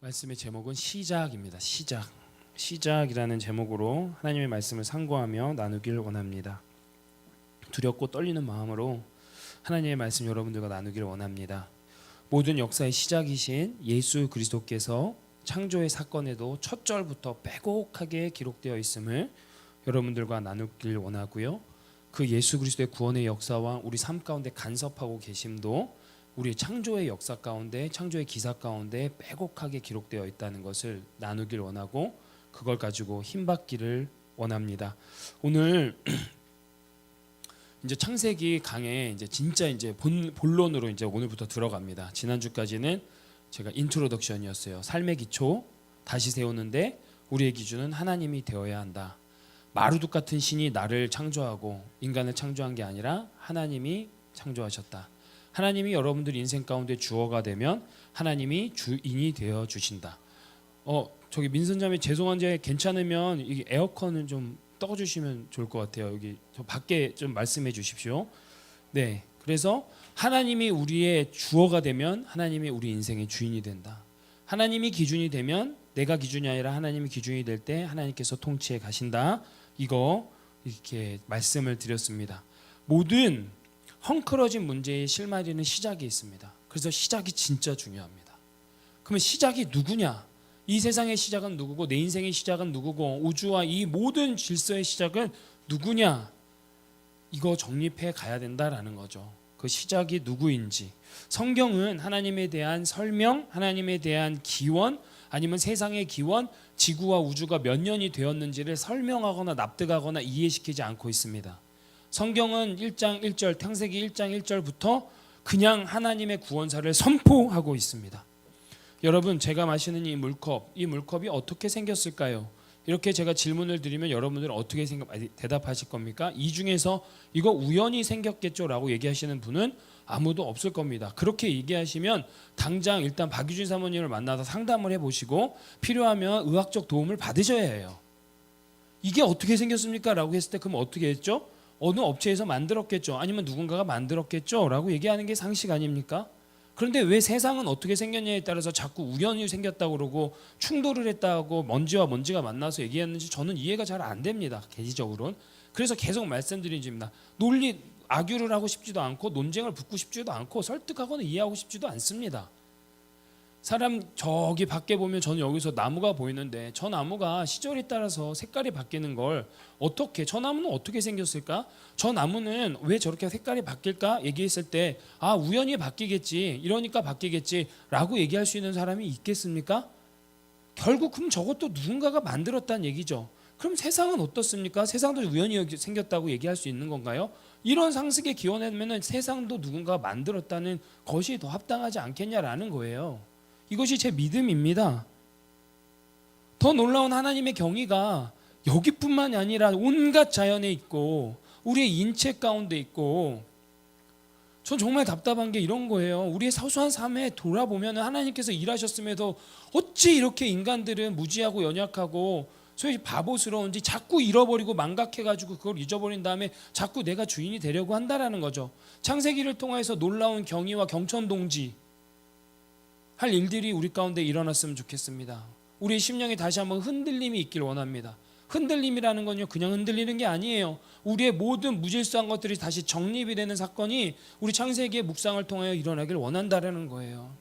말씀의 제목은 시작입니다. 시작이라는 제목으로 하나님의 말씀을 상고하며 나누길 원합니다. 두렵고 떨리는 마음으로 하나님의 말씀 여러분들과 나누길 원합니다. 모든 역사의 시작이신 예수 그리스도께서 창조의 사건에도 첫 절부터 빼곡하게 기록되어 있음을 여러분들과 나누길 원하고요. 그 예수 그리스도의 구원의 역사와 우리 삶 가운데 간섭하고 계심도 우리 창조의 역사 가운데, 창조의 기사 가운데 빼곡하게 기록되어 있다는 것을 나누길 원하고 그걸 가지고 힘받기를 원합니다. 오늘 이제 창세기 강에 이제 진짜 이제 본론으로 이제 오늘부터 들어갑니다. 지난주까지는 제가 인트로덕션이었어요. 삶의 기초 다시 세우는데 우리의 기준은 하나님이 되어야 한다. 마루둑 같은 신이 나를 창조하고 인간을 창조한 게 아니라 하나님이 창조하셨다. 하나님이 여러분들 인생 가운데 주어가 되면 하나님이 주인이 되어 주신다. 저기 민선자매 죄송한데 괜찮으면 이 에어컨을 좀 떠주시면 좋을 것 같아요. 여기 저 밖에 좀 말씀해 주십시오. 네, 그래서 하나님이 우리의 주어가 되면 하나님이 우리 인생의 주인이 된다. 하나님이 기준이 되면 내가 기준이 아니라 하나님이 기준이 될 때 하나님께서 통치해 가신다. 이거 이렇게 말씀을 드렸습니다. 모든 헝클어진 문제의 실마리는 시작이 있습니다. 그래서 시작이 진짜 중요합니다. 그러면 시작이 누구냐? 이 세상의 시작은 누구고 내 인생의 시작은 누구고 우주와 이 모든 질서의 시작은 누구냐? 이거 정립해 가야 된다라는 거죠. 그 시작이 누구인지. 성경은 하나님에 대한 설명, 하나님에 대한 기원, 아니면 세상의 기원, 지구와 우주가 몇 년이 되었는지를 설명하거나 납득하거나 이해시키지 않고 있습니다. 성경은 1장 1절, 창세기 1장 1절부터 그냥 하나님의 구원사를 선포하고 있습니다. 여러분, 제가 마시는 이 물컵이 어떻게 생겼을까요? 이렇게 제가 질문을 드리면 여러분들은 어떻게 대답하실 겁니까? 이 중에서 이거 우연히 생겼겠죠 라고 얘기하시는 분은 아무도 없을 겁니다. 그렇게 얘기하시면 당장 일단 박유진 사모님을 만나서 상담을 해보시고 필요하면 의학적 도움을 받으셔야 해요. 이게 어떻게 생겼습니까? 라고 했을 때 그럼 어떻게 했죠? 어느 업체에서 만들었겠죠. 아니면 누군가가 만들었겠죠. 라고 얘기하는 게 상식 아닙니까? 그런데 왜 세상은 어떻게 생겼냐에 따라서 자꾸 우연히 생겼다고 그러고 충돌을 했다고 먼지와 먼지가 만나서 얘기했는지 저는 이해가 잘 안 됩니다. 개지적으로는. 그래서 계속 말씀드립니다. 논리 악유를 하고 싶지도 않고 논쟁을 붙고 싶지도 않고 설득하거나 이해하고 싶지도 않습니다. 사람 저기 밖에 보면 저는 여기서 나무가 보이는데 저 나무가 시절에 따라서 색깔이 바뀌는 걸 어떻게 저 나무는 어떻게 생겼을까? 저 나무는 왜 저렇게 색깔이 바뀔까? 얘기했을 때 우연히 바뀌겠지 이러니까 바뀌겠지 라고 얘기할 수 있는 사람이 있겠습니까? 결국 그럼 저것도 누군가가 만들었다는 얘기죠. 그럼 세상은 어떻습니까? 세상도 우연히 생겼다고 얘기할 수 있는 건가요? 이런 상식에 기원하면 세상도 누군가가 만들었다는 것이 더 합당하지 않겠냐라는 거예요. 이것이 제 믿음입니다. 더 놀라운 하나님의 경의가 여기뿐만이 아니라 온갖 자연에 있고 우리의 인체 가운데 있고 전 정말 답답한 게 이런 거예요. 우리의 사소한 삶에 돌아보면 하나님께서 일하셨음에도 어찌 이렇게 인간들은 무지하고 연약하고 소위 바보스러운지 자꾸 잃어버리고 망각해가지고 그걸 잊어버린 다음에 자꾸 내가 주인이 되려고 한다라는 거죠. 창세기를 통해서 놀라운 경의와 경천동지 할 일들이 우리 가운데 일어났으면 좋겠습니다. 우리의 심령에 다시 한번 흔들림이 있길 원합니다. 흔들림이라는 건요 그냥 흔들리는 게 아니에요. 우리의 모든 무질서한 것들이 다시 정립이 되는 사건이 우리 창세기의 묵상을 통하여 일어나길 원한다라는 거예요.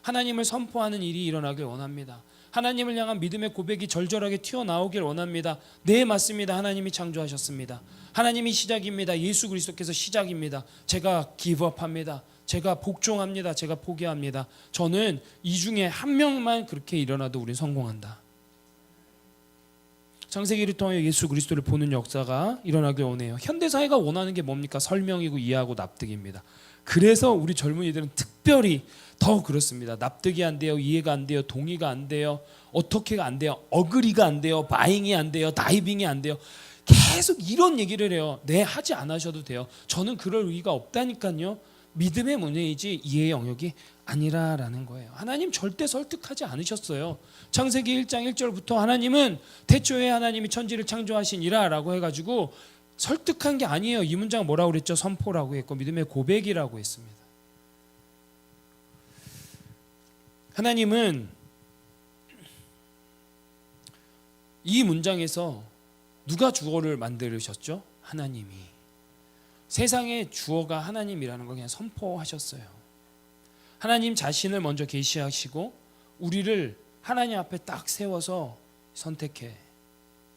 하나님을 선포하는 일이 일어나길 원합니다. 하나님을 향한 믿음의 고백이 절절하게 튀어나오길 원합니다. 네, 맞습니다. 하나님이 창조하셨습니다. 하나님이 시작입니다. 예수 그리스도께서 시작입니다. 제가 기브업합니다. 제가 복종합니다. 제가 포기합니다. 저는 이 중에 한 명만 그렇게 일어나도 우린 성공한다. 창세기를 통해 예수 그리스도를 보는 역사가 일어나길 원해요. 현대사회가 원하는 게 뭡니까? 설명이고 이해하고 납득입니다. 그래서 우리 젊은이들은 특별히 더 그렇습니다. 납득이 안 돼요. 이해가 안 돼요. 동의가 안 돼요. 어떻게가 안 돼요. 어그리가 안 돼요. 바잉이 안 돼요. 다이빙이 안 돼요. 계속 이런 얘기를 해요. 네, 하지 않으셔도 돼요. 저는 그럴 의의가 없다니까요. 믿음의 문제이지 이해의 영역이 아니라라는 거예요. 하나님 절대 설득하지 않으셨어요. 창세기 1장 1절부터 하나님은 태초에 하나님이 천지를 창조하시니라 라고 해가지고 설득한 게 아니에요. 이 문장 뭐라고 그랬죠? 선포라고 했고 믿음의 고백이라고 했습니다. 하나님은 이 문장에서 누가 주어를 만드셨죠? 하나님이. 세상의 주어가 하나님이라는 걸 그냥 선포하셨어요. 하나님 자신을 먼저 계시하시고 우리를 하나님 앞에 딱 세워서 선택해.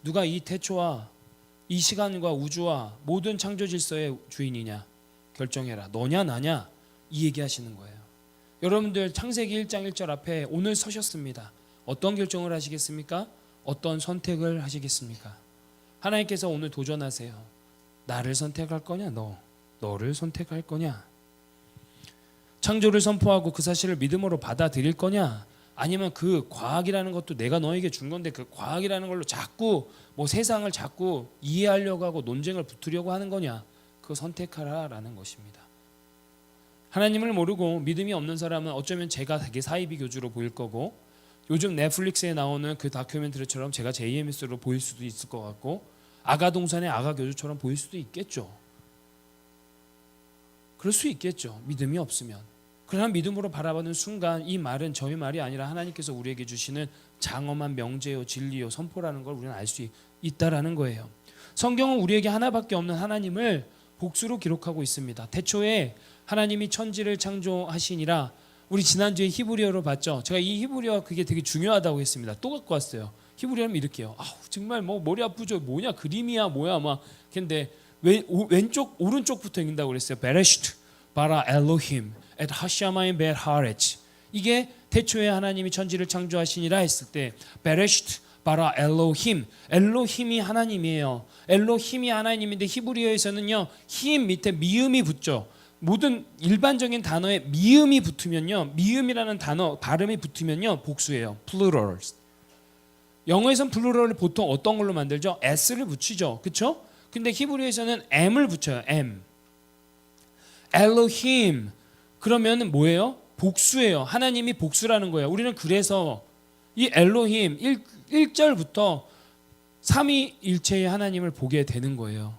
누가 이 태초와 이 시간과 우주와 모든 창조 질서의 주인이냐 결정해라. 너냐 나냐 이 얘기하시는 거예요. 여러분들 창세기 1장 1절 앞에 오늘 서셨습니다. 어떤 결정을 하시겠습니까? 어떤 선택을 하시겠습니까? 하나님께서 오늘 도전하세요. 나를 선택할 거냐 너를 선택할 거냐? 창조를 선포하고 그 사실을 믿음으로 받아들일 거냐? 아니면 그 과학이라는 것도 내가 너에게 준 건데 그 과학이라는 걸로 자꾸 뭐 세상을 자꾸 이해하려고 하고 논쟁을 붙으려고 하는 거냐? 그거 선택하라라는 것입니다. 하나님을 모르고 믿음이 없는 사람은 어쩌면 제가 되게 사이비 교주로 보일 거고 요즘 넷플릭스에 나오는 그 다큐멘터리처럼 제가 JMS로 보일 수도 있을 것 같고 아가동산의 아가교주처럼 보일 수도 있겠죠. 그럴 수 있겠죠. 믿음이 없으면. 그러나 믿음으로 바라보는 순간 이 말은 저의 말이 아니라 하나님께서 우리에게 주시는 장엄한 명제요 진리요 선포라는 걸 우리는 알 수 있다라는 거예요. 성경은 우리에게 하나밖에 없는 하나님을 복수로 기록하고 있습니다. 태초에 하나님이 천지를 창조하시니라. 우리 지난주에 히브리어로 봤죠. 제가 이 히브리어 그게 되게 중요하다고 했습니다. 또 갖고 왔어요. 히브리어는 이렇게요. 정말 뭐 머리 아프죠. 뭐냐 그림이야 뭐야 막. 근데 왼쪽 오른쪽부터 읽는다고 그랬어요. 베레시트 바라 엘로힘 엣 하샤마임 벳 하레츠. 이게 태초에 하나님이 천지를 창조하시니라 했을 때 베레시트 바라 엘로힘. 엘로힘이 하나님이에요. 엘로힘이 하나님인데 히브리어에서는요 힘 밑에 미음이 붙죠. 모든 일반적인 단어에 미음이 붙으면요, 미음이라는 단어 발음이 붙으면요 복수예요. plurals. 영어에서는 plural을 보통 어떤 걸로 만들죠? s를 붙이죠, 그렇죠? 근데 히브리어에서는 m을 붙여요. m. 엘로힘. 그러면 뭐예요? 복수예요. 하나님이 복수라는 거예요. 우리는 그래서 이 엘로힘 1절부터 삼위일체의 하나님을 보게 되는 거예요.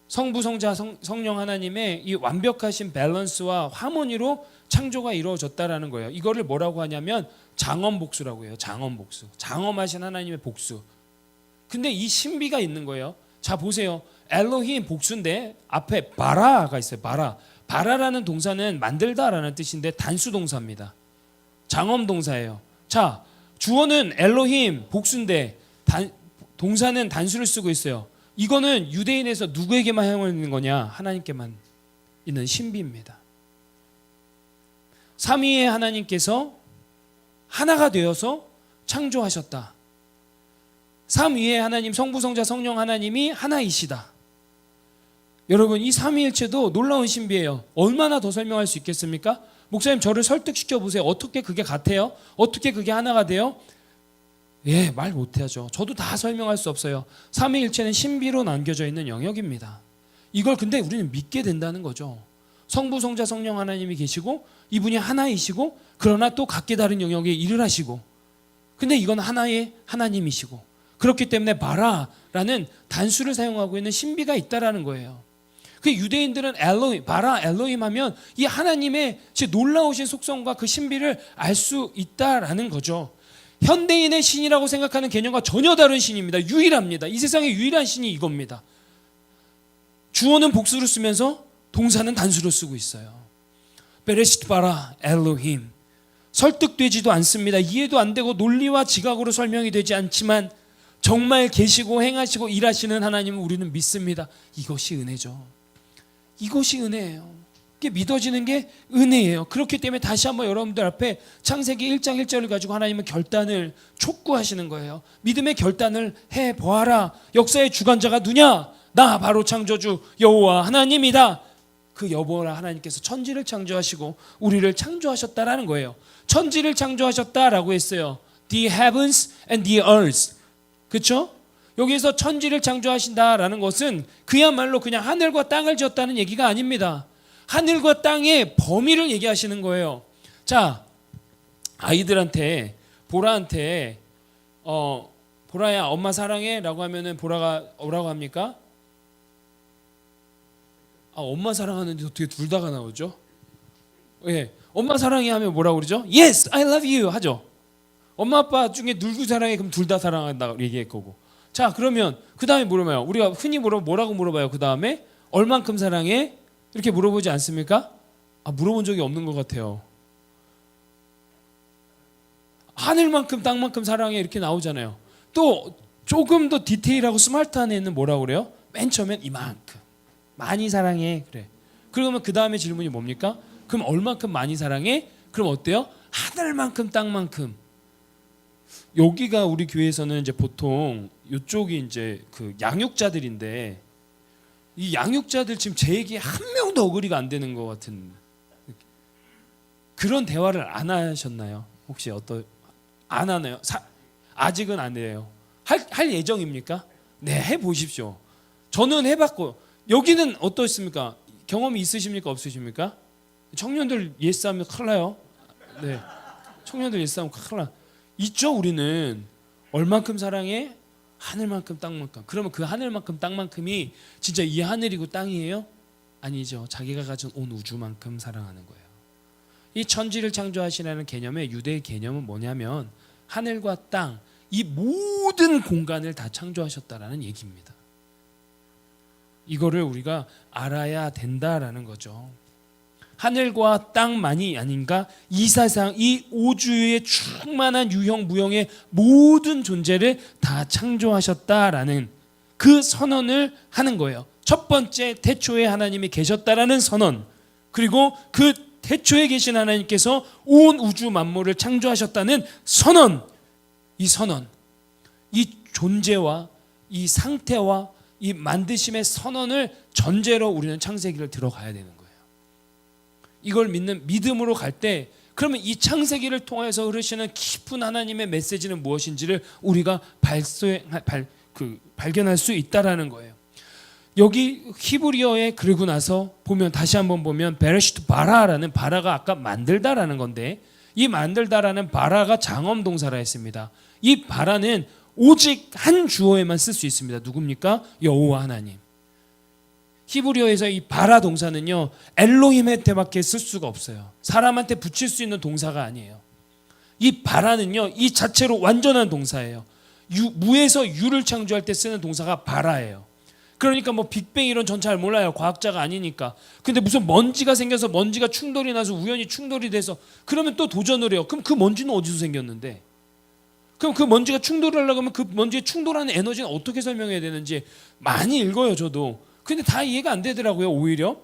성부, 성자, 성령 하나님의 이 완벽하신 밸런스와 하모니로 창조가 이루어졌다라는 거예요. 이거를 뭐라고 하냐면 장엄복수라고 해요. 장엄복수. 장엄하신 하나님의 복수. 근데 이 신비가 있는 거예요. 자 보세요. 엘로힘 복수인데 앞에 바라가 있어요. 바라. 바라라는 동사는 만들다라는 뜻인데 단수 동사입니다. 장엄 동사예요. 자 주어는 엘로힘 복수인데 동사는 단수를 쓰고 있어요. 이거는 유대인에서 누구에게만 사용하는 거냐? 하나님께만 있는 신비입니다. 삼위의 하나님께서 하나가 되어서 창조하셨다. 삼위의 하나님, 성부, 성자, 성령 하나님이 하나이시다. 여러분 이 삼위일체도 놀라운 신비예요. 얼마나 더 설명할 수 있겠습니까? 목사님 저를 설득시켜 보세요. 어떻게 그게 같아요? 어떻게 그게 하나가 돼요? 예, 말 못하죠. 저도 다 설명할 수 없어요. 삼위일체는 신비로 남겨져 있는 영역입니다. 이걸 근데 우리는 믿게 된다는 거죠. 성부, 성자, 성령 하나님이 계시고 이분이 하나이시고 그러나 또 각기 다른 영역에 일을 하시고 근데 이건 하나의 하나님이시고 그렇기 때문에 바라라는 단수를 사용하고 있는 신비가 있다라는 거예요. 그 유대인들은 엘로힘, 바라 엘로힘 하면 이 하나님의 놀라우신 속성과 그 신비를 알 수 있다라는 거죠. 현대인의 신이라고 생각하는 개념과 전혀 다른 신입니다. 유일합니다. 이 세상의 유일한 신이 이겁니다. 주어는 복수로 쓰면서 동사는 단수로 쓰고 있어요. 베레시트 바라 엘로힘. 설득되지도 않습니다. 이해도 안 되고 논리와 지각으로 설명이 되지 않지만 정말 계시고 행하시고 일하시는 하나님을 우리는 믿습니다. 이것이 은혜죠. 이것이 은혜예요. 이게 믿어지는 게 은혜예요. 그렇기 때문에 다시 한번 여러분들 앞에 창세기 1장 1절을 가지고 하나님은 결단을 촉구하시는 거예요. 믿음의 결단을 해보아라. 역사의 주관자가 누냐? 나 바로 창조주 여호와 하나님이다. 그 여호와 하나님께서 천지를 창조하시고 우리를 창조하셨다라는 거예요. 천지를 창조하셨다라고 했어요. The heavens and the earth. 그렇죠? 여기서 천지를 창조하신다라는 것은 그야말로 그냥 하늘과 땅을 지었다는 얘기가 아닙니다. 하늘과 땅의 범위를 얘기하시는 거예요. 자, 아이들한테 보라한테 보라야 엄마 사랑해 라고 하면은 보라가 뭐라고 합니까? 엄마 사랑하는데 어떻게 둘 다가 나오죠? 예, 엄마 사랑해 하면 뭐라고 그러죠? Yes, I love you 하죠. 엄마 아빠 중에 누구 사랑해? 그럼 둘 다 사랑한다 얘기할 거고. 자, 그러면 그 다음에 물어봐요. 우리가 흔히 뭐라고 물어봐요? 그 다음에 얼만큼 사랑해? 이렇게 물어보지 않습니까? 물어본 적이 없는 것 같아요. 하늘만큼 땅만큼 사랑해 이렇게 나오잖아요. 또 조금 더 디테일하고 스마트한 애는 뭐라고 그래요? 맨 처음엔 이만큼 많이 사랑해 그래. 그러면 그 다음에 질문이 뭡니까? 그럼 얼만큼 많이 사랑해? 그럼 어때요? 하늘만큼 땅만큼. 여기가 우리 교회에서는 이제 보통 이쪽이 이제 그 양육자들인데, 이 양육자들 지금 제 얘기 한 명도 어그리가 안 되는 것 같은 그런 대화를 안 하셨나요? 혹시 안 하나요? 아직은 안 해요. 할 예정입니까? 네, 해보십시오. 저는 해봤고. 여기는 어떻습니까? 경험이 있으십니까? 없으십니까? 청년들 예스하면 큰일 나요. 네, 청년들 예스하면 큰일 나. 있죠. 우리는 얼만큼 사랑해? 하늘만큼 땅만큼. 그러면 그 하늘만큼 땅만큼이 진짜 이 하늘이고 땅이에요? 아니죠. 자기가 가진 온 우주만큼 사랑하는 거예요. 이 천지를 창조하시라는 개념의 유대의 개념은 뭐냐면 하늘과 땅, 이 모든 공간을 다 창조하셨다라는 얘기입니다. 이거를 우리가 알아야 된다라는 거죠. 하늘과 땅만이 아닌가? 이 세상, 이 우주의 충만한 유형 무형의 모든 존재를 다 창조하셨다라는 그 선언을 하는 거예요. 첫 번째, 태초에 하나님이 계셨다라는 선언. 그리고 그 태초에 계신 하나님께서 온 우주 만물을 창조하셨다는 선언. 이 선언, 이 존재와 이 상태와 이 만드심의 선언을 전제로 우리는 창세기를 들어가야 되는 거예요. 이걸 믿는 믿음으로 갈 때, 그러면 이 창세기를 통해서 흐르시는 깊은 하나님의 메시지는 무엇인지를 우리가 발견할 수 있다라는 거예요. 여기 히브리어에 그리고 나서 보면, 다시 한번 보면 베레시트 바라라는, 바라가 아까 만들다라는 건데, 이 만들다라는 바라가 장엄 동사라 했습니다. 이 바라는 오직 한 주어에만 쓸 수 있습니다. 누굽니까? 여호와 하나님. 히브리어에서 이 바라 동사는요, 엘로힘한테밖에 쓸 수가 없어요. 사람한테 붙일 수 있는 동사가 아니에요. 이 바라는요, 이 자체로 완전한 동사예요. 무에서 유를 창조할 때 쓰는 동사가 바라예요. 그러니까 뭐 빅뱅 이런 전 잘 몰라요. 과학자가 아니니까. 근데 무슨 먼지가 생겨서 먼지가 충돌이 나서 우연히 충돌이 돼서, 그러면 또 도전을 해요. 그럼 그 먼지는 어디서 생겼는데? 그럼 그 먼지가 충돌을 하려고 하면 그 먼지에 충돌하는 에너지는 어떻게 설명해야 되는지 많이 읽어요, 저도. 근데 다 이해가 안 되더라고요, 오히려.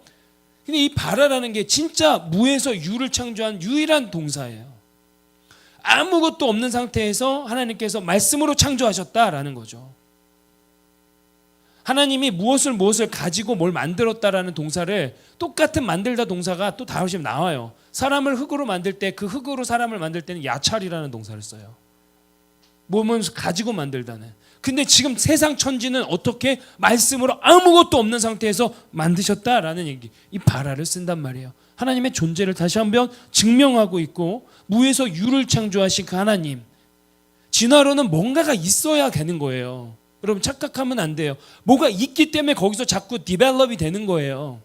근데 이 바라라는 게 진짜 무에서 유를 창조한 유일한 동사예요. 아무것도 없는 상태에서 하나님께서 말씀으로 창조하셨다라는 거죠. 하나님이 무엇을 가지고 뭘 만들었다라는 동사를, 똑같은 만들다 동사가 또 다시 나와요. 사람을 흙으로 만들 때, 그 흙으로 사람을 만들 때는 야찰이라는 동사를 써요. 몸을 가지고 만들다는. 근데 지금 세상 천지는 어떻게 말씀으로 아무것도 없는 상태에서 만드셨다라는 얘기, 이 바라를 쓴단 말이에요. 하나님의 존재를 다시 한번 증명하고 있고, 무에서 유를 창조하신 그 하나님, 진화론은 뭔가가 있어야 되는 거예요. 여러분 착각하면 안 돼요. 뭐가 있기 때문에 거기서 자꾸 디벨롭이 되는 거예요.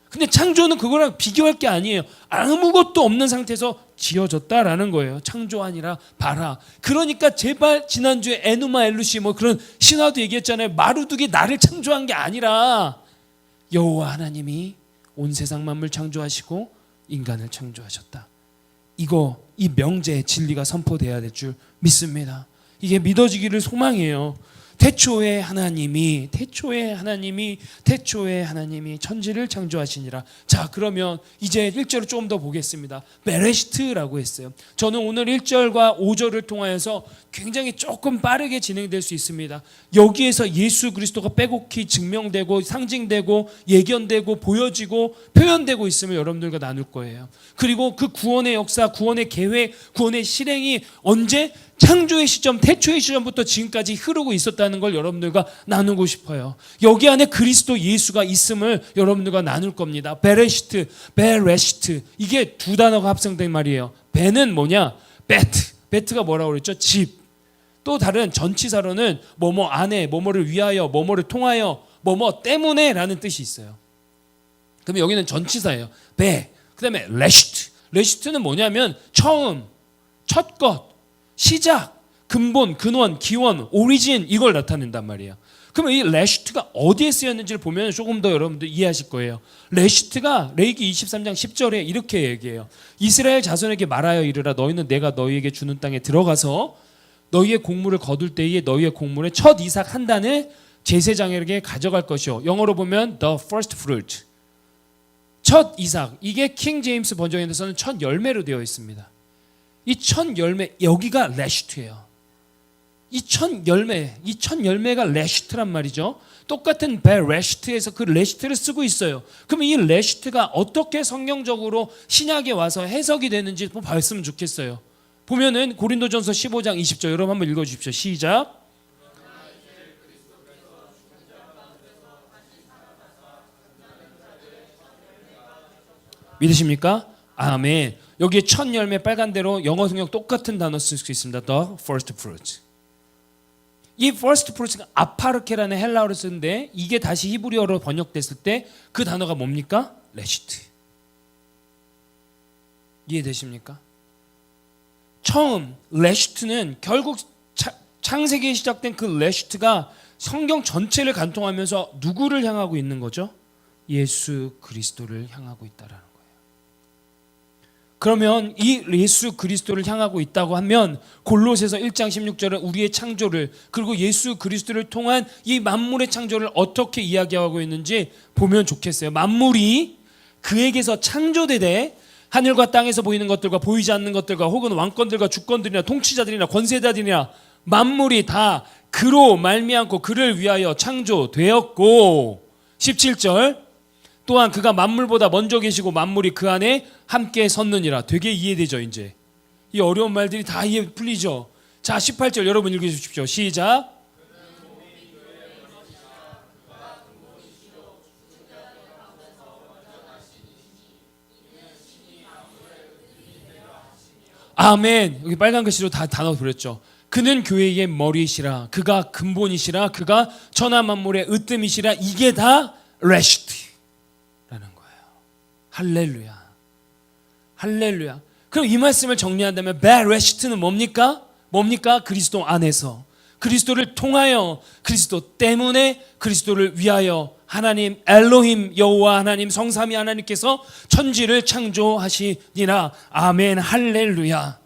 근데 창조는 그거랑 비교할 게 아니에요. 아무것도 없는 상태에서 지어졌다라는 거예요. 창조 아니라 바라. 그러니까 제발, 지난주에 에누마 엘루시 뭐 그런 신화도 얘기했잖아요. 마루둑이 나를 창조한 게 아니라 여호와 하나님이 온 세상 만물 창조하시고 인간을 창조하셨다. 이 명제의 진리가 선포돼야 될 줄 믿습니다. 이게 믿어지기를 소망해요. 태초에 하나님이 천지를 창조하시니라. 자, 그러면 이제 1절을 조금 더 보겠습니다. 베레시트라고 했어요. 저는 오늘 1절과 5절을 통하여서 굉장히 조금 빠르게 진행될 수 있습니다. 여기에서 예수 그리스도가 빼곡히 증명되고 상징되고 예견되고 보여지고 표현되고 있음을 여러분들과 나눌 거예요. 그리고 그 구원의 역사, 구원의 계획, 구원의 실행이 언제? 창조의 시점, 태초의 시점부터 지금까지 흐르고 있었다는 걸 여러분들과 나누고 싶어요. 여기 안에 그리스도 예수가 있음을 여러분들과 나눌 겁니다. 베레시트, 이게 두 단어가 합성된 말이에요. 베는 뭐냐? 베트가 뭐라고 그랬죠? 집. 또 다른 전치사로는 뭐뭐 안에, 뭐뭐를 위하여, 뭐뭐를 통하여, 뭐뭐 때문에 라는 뜻이 있어요. 그러면 여기는 전치사예요. 그 다음에 레시트는 뭐냐면 처음, 첫 것. 시작, 근본, 근원, 기원, 오리진 이걸 나타낸단 말이에요. 그러면 이 레시트가 어디에 쓰였는지를 보면 조금 더 여러분들 이해하실 거예요. 레시트가 레위기 23장 10절에 이렇게 얘기해요. 이스라엘 자손에게 말하여 이르라 너희는 내가 너희에게 주는 땅에 들어가서 너희의 곡물을 거둘 때에 너희의 곡물의 첫 이삭 한 단을 제사장에게 가져갈 것이요. 영어로 보면 the first fruit. 첫 이삭. 이게 킹 제임스 번역에서는 첫 열매로 되어 있습니다. 이 첫 열매, 여기가 레시트예요. 이 첫 열매가 레시트란 말이죠. 똑같은 레시트에서 그 레시트를 쓰고 있어요. 그러면 이 레시트가 어떻게 성경적으로 신약에 와서 해석이 되는지 좀 봤으면 좋겠어요. 보면은 고린도전서 15장 20절 여러분 한번 읽어주십시오. 시작. 믿으십니까? 아멘. 여기에 첫 열매 빨간대로 영어 성경 똑같은 단어 쓸 수 있습니다. The first fruit. 이 first fruit가 아파르케라는 헬라어를 쓰는데 이게 다시 히브리어로 번역됐을 때 그 단어가 뭡니까? 레시트. 이해되십니까? 처음 레시트는 결국 창세기에 시작된 그 레시트가 성경 전체를 관통하면서 누구를 향하고 있는 거죠? 예수 그리스도를 향하고 있다라는 거예요. 그러면 이 예수 그리스도를 향하고 있다고 하면 골로새서 1장 16절은 우리의 창조를 그리고 예수 그리스도를 통한 이 만물의 창조를 어떻게 이야기하고 있는지 보면 좋겠어요. 만물이 그에게서 창조되되 하늘과 땅에서 보이는 것들과 보이지 않는 것들과 혹은 왕권들과 주권들이나 통치자들이나 권세자들이나 만물이 다 그로 말미암고 그를 위하여 창조되었고 17절 또한 그가 만물보다 먼저 계시고 만물이 그 안에 함께 섰느니라. 되게 이해되죠 이제. 이 어려운 말들이 다 이해 풀리죠. 자 18절 여러분 읽어주십시오. 시작. 아멘. 여기 빨간 글씨로 다 단어 그렸죠. 그는 교회의 머리이시라. 그가 근본이시라. 그가 천하 만물의 으뜸이시라. 이게 다 레시트라는 거예요. 할렐루야. 할렐루야. 그럼 이 말씀을 정리한다면 레시트는 뭡니까? 그리스도 안에서 그리스도를 통하여 그리스도 때문에 그리스도를 위하여 하나님 엘로힘 여호와 하나님 성삼위 하나님께서 천지를 창조하시니라. 아멘. 할렐루야.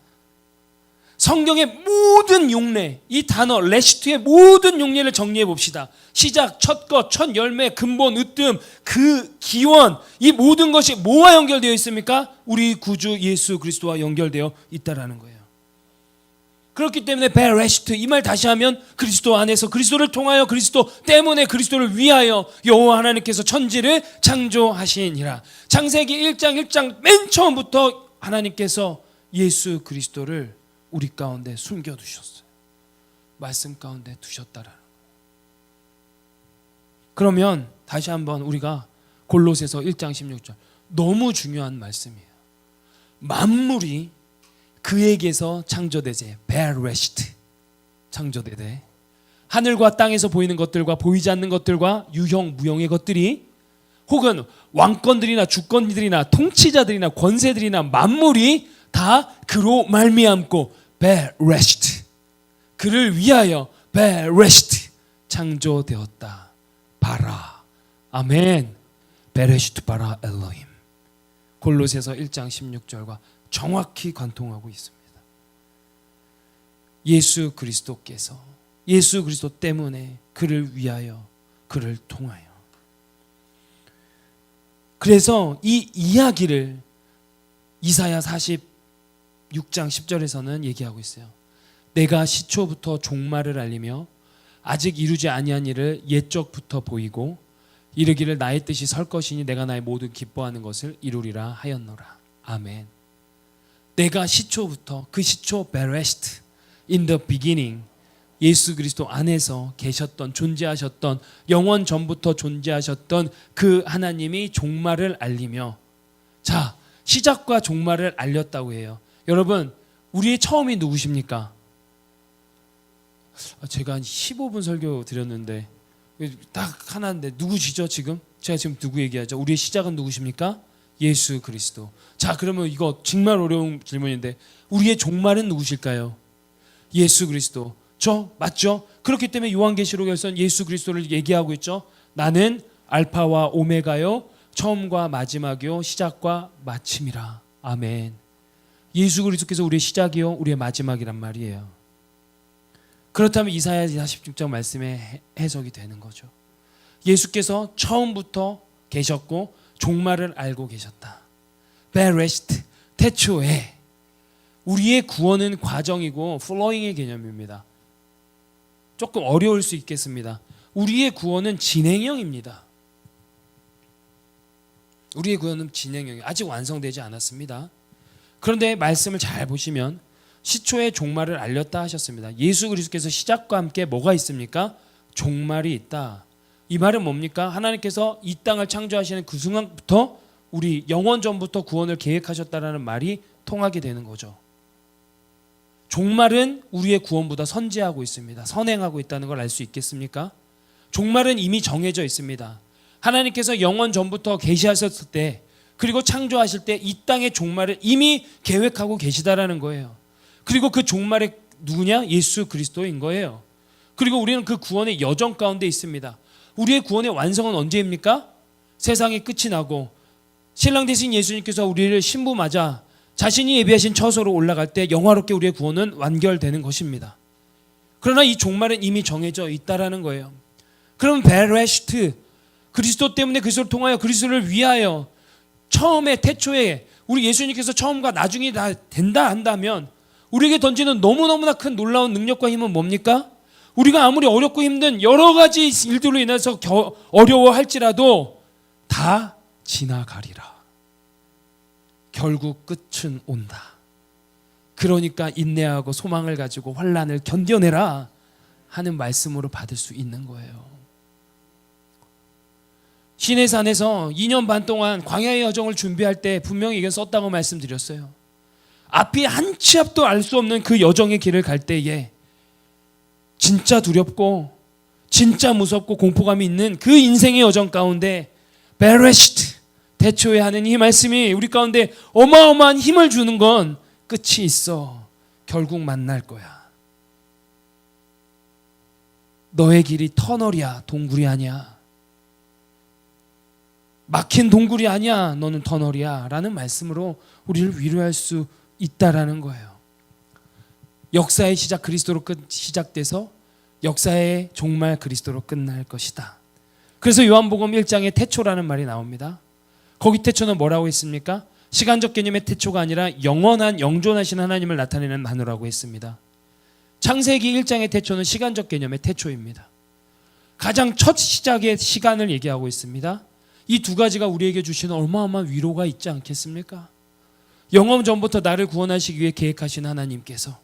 성경의 모든 용례, 이 단어 레시트의 모든 용례를 정리해 봅시다. 시작, 첫 것, 첫 열매, 근본, 으뜸, 그 기원, 이 모든 것이 뭐와 연결되어 있습니까? 우리 구주 예수 그리스도와 연결되어 있다라는 거예요. 그렇기 때문에 레시트, 이 말 다시 하면 그리스도 안에서 그리스도를 통하여 그리스도 때문에 그리스도를 위하여 여호와 하나님께서 천지를 창조하시니라. 창세기 1장 맨 처음부터 하나님께서 예수 그리스도를 우리 가운데 숨겨두셨어요. 말씀 가운데 두셨다라는 거예요. 그러면 다시 한번 우리가 골로새서 1장 16절 너무 중요한 말씀이에요. 만물이 그에게서 창조되제 베레시트 창조되되 하늘과 땅에서 보이는 것들과 보이지 않는 것들과 유형 무형의 것들이 혹은 왕권들이나 주권들이나 통치자들이나 권세들이나 만물이 다 그로 말미암고 베레시트 그를 위하여 베레시트 창조되었다. 바라. 아멘. 베레시트 바라 엘로힘. 골로새서 1장 16절과 정확히 관통하고 있습니다. 예수 그리스도께서 예수 그리스도 때문에 그를 위하여 그를 통하여. 그래서 이 이야기를 이사야 46장 10절에서는 얘기하고 있어요. 내가 시초부터 종말을 알리며 아직 이루지 아니한 일을 옛적부터 보이고 이르기를 나의 뜻이 설 것이니 내가 나의 모든 기뻐하는 것을 이루리라 하였노라. 아멘. 내가 시초부터 그 시초 베레시트 in the beginning 예수 그리스도 안에서 계셨던 존재하셨던 영원 전부터 존재하셨던 그 하나님이 종말을 알리며 자 시작과 종말을 알렸다고 해요. 여러분 우리의 처음이 누구십니까? 제가 한 15분 설교 드렸는데 딱 하나인데 누구시죠 지금? 제가 지금 누구 얘기하죠? 우리의 시작은 누구십니까? 예수 그리스도. 자 그러면 이거 정말 어려운 질문인데 우리의 종말은 누구실까요? 예수 그리스도. 맞죠? 그렇기 때문에 요한계시록에서는 예수 그리스도를 얘기하고 있죠. 나는 알파와 오메가요, 처음과 마지막이요, 시작과 마침이라. 아멘. 예수 그리스도께서 우리의 시작이요, 우리의 마지막이란 말이에요. 그렇다면 이사야 46장 말씀의 해석이 되는 거죠. 예수께서 처음부터 계셨고 종말을 알고 계셨다. 베레시트, 태초에. 우리의 구원은 과정이고 플로잉의 개념입니다. 조금 어려울 수 있겠습니다. 우리의 구원은 진행형입니다. 우리의 구원은 진행형이 아직 완성되지 않았습니다. 그런데 말씀을 잘 보시면 시초의 종말을 알렸다 하셨습니다. 예수 그리스도께서 시작과 함께 뭐가 있습니까? 종말이 있다. 이 말은 뭡니까? 하나님께서 이 땅을 창조하시는 그 순간부터 우리 영원 전부터 구원을 계획하셨다라는 말이 통하게 되는 거죠. 종말은 우리의 구원보다 선지하고 있습니다. 선행하고 있다는 걸 알 수 있겠습니까? 종말은 이미 정해져 있습니다. 하나님께서 영원 전부터 계시하셨을 때, 그리고 창조하실 때 이 땅의 종말을 이미 계획하고 계시다라는 거예요. 그리고 그 종말의 누구냐? 예수 그리스도인 거예요. 그리고 우리는 그 구원의 여정 가운데 있습니다. 우리의 구원의 완성은 언제입니까? 세상의 끝이 나고 신랑 되신 예수님께서 우리를 신부 맞아 자신이 예비하신 처소로 올라갈 때 영화롭게 우리의 구원은 완결되는 것입니다. 그러나 이 종말은 이미 정해져 있다라는 거예요. 그럼 베레시트, 그리스도 때문에 그리스도를 통하여 그리스도를 위하여 처음에 태초에 우리 예수님께서 처음과 나중이 다 된다 한다면 우리에게 던지는 너무너무나 큰 놀라운 능력과 힘은 뭡니까? 우리가 아무리 어렵고 힘든 여러 가지 일들로 인해서 어려워할지라도 다 지나가리라. 결국 끝은 온다. 그러니까 인내하고 소망을 가지고 환난을 견뎌내라 하는 말씀으로 받을 수 있는 거예요. 시내산에서 2년 반 동안 광야의 여정을 준비할 때 분명히 이건 썼다고 말씀드렸어요. 앞이 한 치 앞도 알 수 없는 그 여정의 길을 갈 때에 진짜 두렵고 진짜 무섭고 공포감이 있는 그 인생의 여정 가운데 베레시트, 태초에 하는 이 말씀이 우리 가운데 어마어마한 힘을 주는 건 끝이 있어. 결국 만날 거야. 너의 길이 터널이야, 동굴이 아니야. 막힌 동굴이 아니야, 너는 터널이야 라는 말씀으로 우리를 위로할 수 있다라는 거예요. 역사의 시작 그리스도로 시작돼서 역사의 종말 그리스도로 끝날 것이다. 그래서 요한복음 1장에 태초라는 말이 나옵니다. 거기 태초는 뭐라고 했습니까? 시간적 개념의 태초가 아니라 영원한 영존하신 하나님을 나타내는 단어라고 했습니다. 창세기 1장의 태초는 시간적 개념의 태초입니다. 가장 첫 시작의 시간을 얘기하고 있습니다. 이 두 가지가 우리에게 주시는 어마어마한 위로가 있지 않겠습니까? 영원 전부터 나를 구원하시기 위해 계획하신 하나님께서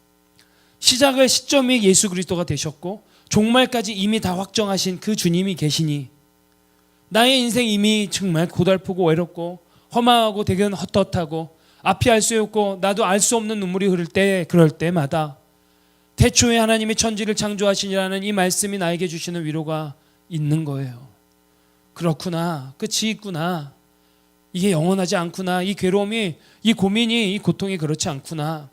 시작의 시점이 예수 그리스도가 되셨고 종말까지 이미 다 확정하신 그 주님이 계시니 나의 인생 이미 정말 고달프고 외롭고 험하고 대견 헛헛하고 앞이 알 수 없고 나도 알 수 없는 눈물이 흐를 때 그럴 때마다 태초에 하나님이 천지를 창조하시니라는 이 말씀이 나에게 주시는 위로가 있는 거예요. 그렇구나. 끝이 있구나. 이게 영원하지 않구나. 이 괴로움이, 이 고민이, 이 고통이 그렇지 않구나.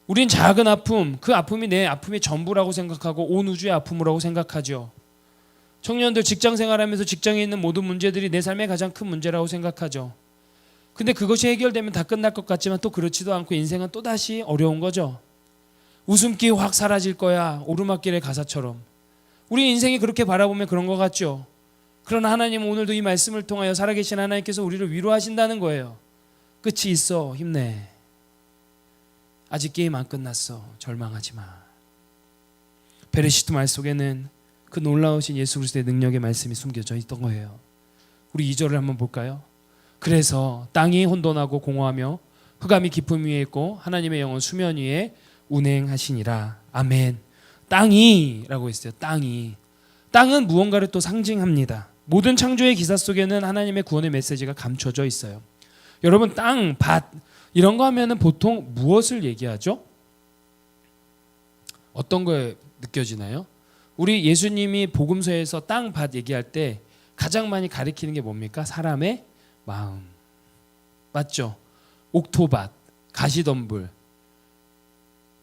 우린 작은 아픔, 그 아픔이 내 아픔의 전부라고 생각하고 온 우주의 아픔이라고 생각하죠. 청년들 직장 생활하면서 직장에 있는 모든 문제들이 내 삶의 가장 큰 문제라고 생각하죠. 근데 그것이 해결되면 다 끝날 것 같지만 또 그렇지도 않고 인생은 또다시 어려운 거죠. 웃음기 확 사라질 거야. 오르막길의 가사처럼. 우리 인생이 그렇게 바라보면 그런 것 같죠. 그러나 하나님은 오늘도 이 말씀을 통하여 살아계신 하나님께서 우리를 위로하신다는 거예요. 끝이 있어. 힘내. 아직 게임 안 끝났어. 절망하지 마. 베레시트 말 속에는 그 놀라우신 예수 그리스도의 능력의 말씀이 숨겨져 있던 거예요. 우리 2절을 한번 볼까요? 그래서 땅이 혼돈하고 공허하며 흑암이 깊음 위에 있고 하나님의 영은 수면 위에 운행하시니라. 아멘. 땅이라고 했어요. 땅은 무언가를 또 상징합니다. 모든 창조의 기사 속에는 하나님의 구원의 메시지가 감춰져 있어요. 여러분 땅, 밭 이런 거 하면은 보통 무엇을 얘기하죠? 어떤 거에 느껴지나요? 우리 예수님이 복음서에서 땅, 밭 얘기할 때 가장 많이 가리키는 게 뭡니까? 사람의 마음. 맞죠? 옥토밭, 가시덤불,